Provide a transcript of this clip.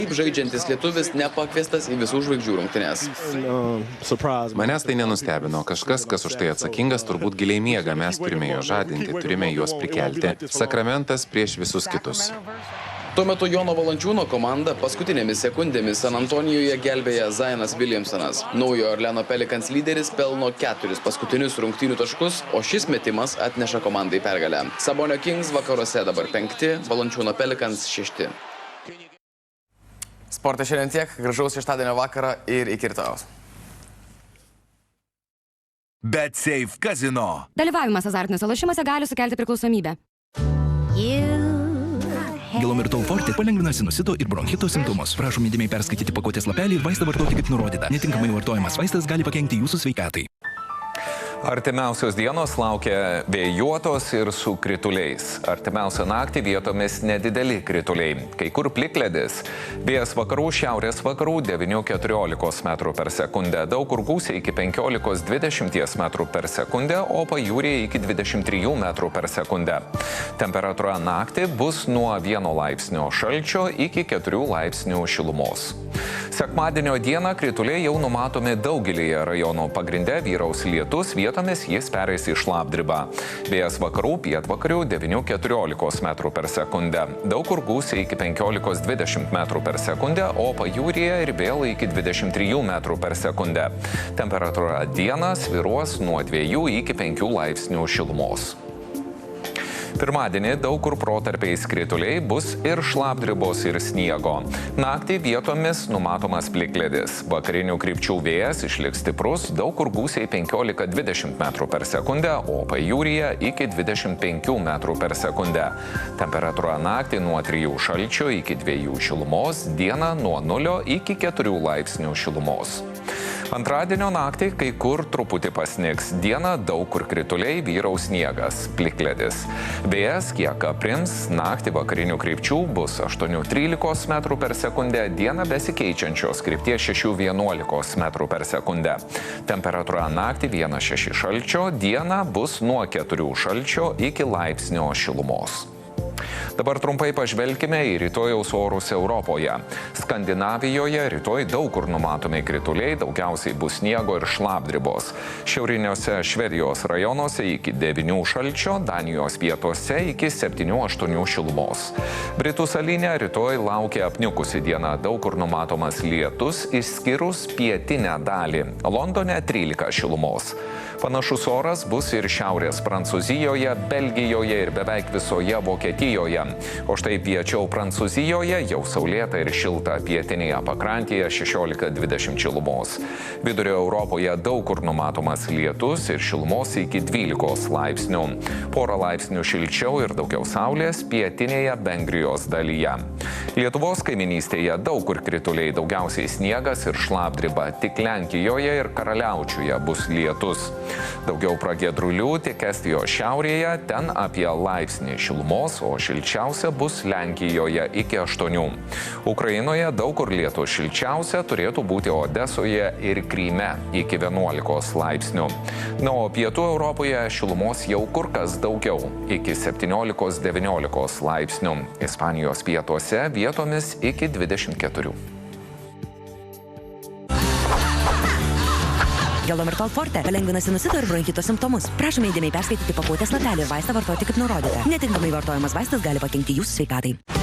Kaip žaidžiantis lietuvis nepakviestas į visų žvaigždžių rungtynes. Manęs tai nenustebino. Kažkas, kas už tai atsakingas, turbūt giliai miega. Mes turime jo žadinti, turime juos prikelti. Sakramentas prieš visus kitus. Tuo metu Jono Valančiūno komanda paskutinėmis sekundėmis San Antonijoje gelbėja Zionas Williamsonas. Naujojo Orleano Pelicans lyderis pelno 4 paskutinius rungtynių taškus, o šis metimas atneša komandai pergalę. Sabonio Kings vakaruose dabar 5, Valančiūno Pelicans 6. Sporte šiandien tiek, gražaus šeštadienio vakarą ir iki rytojaus. BetSafe Casino. Dalyvavimas azartiniuose lošimuose gali sukelti priklausomybę. Gilomirtol Forte palengvina sinusito ir bronchito simptomus. Prašom įdėmiai perskaityti pakuotės lapelį ir vaistą vartoti kaip nurodyta. Netinkamai vartojamas vaistas gali pakenkti jūsų sveikatai. Artimiausios dienos laukia vėjuotos ir su krituliais. Artimiausią naktį vietomis nedideli krituliai. Kai kur plikledis. Vėjas vakarų, šiaurės vakarų 9–14 metrų per sekundę. Daug kur gūsiai iki 15–20 metrų per sekundę, o pajūryje iki 23 metrų per sekundę. Temperatūra naktį bus nuo 1 laipsnio šalčio iki 4 laipsnių šilumos. Sekmadienio dieną krituliai jau numatomi daugelyje rajonų. Pagrinde vyraus lietus, vietomis jis pereis į šlapdribą. Vėjas vakarų, pietvakarių 9–14 metrų per sekundę. Daug kur gūsiai iki 15–20 metrų per sekundę, o pajūryje ir vėl iki 23 metrų per sekundę. Temperatūra dieną svyruos nuo 2 iki 5 laipsnių šilumos. Pirmadienį daug kur protarpiais krituliai, bus ir šlapdribos ir sniego. Naktį vietomis numatomas plikledis. Vakarinių krypčių vėjas išliks stiprus, daug kur gūsiai 15–20 metrų per sekundę, o pajūryje iki 25 metrų per sekundę. Temperatūra naktį nuo 3 šalčio iki 2 šilumos, dieną nuo 0 iki 4 laipsnių šilumos. Antradienio naktį kai kur truputį pasnigs. Dieną daug kur krituliai, vyraus sniegas, plikledis. Vėjas kiek aprims, naktį vakarinių krypčių bus 8–13 metrų per sekundę, dieną besikeičiančios krypties 6–11 metrų per sekundę. Temperatūra naktį 1–6 šalčio, dieną bus nuo 4 šalčio iki laipsnio šilumos. Dabar trumpai pažvelkime į rytojaus orus Europoje. Skandinavijoje rytoj daug kur numatomi krituliai, daugiausiai bus sniego ir šlapdribos. Šiauriniuose Švedijos rajonuose iki 9 šalčio, Danijos pietuose iki 7–8 šilumos. Britų salyne rytoj laukia apniukusi diena, daug kur numatomas lietus, išskyrus pietinę dalį. Londone 13 šilumos. Panašus oras bus ir šiaurės Prancūzijoje, Belgijoje ir beveik visoje Vokietijoje. O štai piečiau Prancūzijoje jau saulėta ir šilta, pietinėje pakrantėje 16–20 šilumos. Vidurio Europoje daug kur numatomas lietus ir šilumos iki 12 laipsnių. Porą laipsnių šilčiau ir daugiau saulės pietinėje Vengrijos dalyje. Lietuvos kaiminystėje daug kur krituliai, daugiausiai sniegas ir šlapdriba, tik Lenkijoje ir Karaliaučiuje bus lietus. Daugiau pragiedrulių tik Estijos šiaurėje, ten apie laipsnį šilumos, o šilčiausia bus Lenkijoje iki 8. Ukrainoje daug kur lietus, šilčiausia turėtų būti Odesoje ir Kryme iki 11 laipsnių. Na, o pietų Europoje šilumos jau kur kas daugiau, iki 17–19 laipsnių. Ispanijos pietuose vietomis iki 24. Gilomirtol Forte palengvina sinusito ir bronchito simptomus. Prašome įdėmiai perskaityti pakuotės lapelį ir vaistą vartoti kaip nurodyta. Netinkamai vartojamas vaistas gali pakenkti jūsų sveikatai.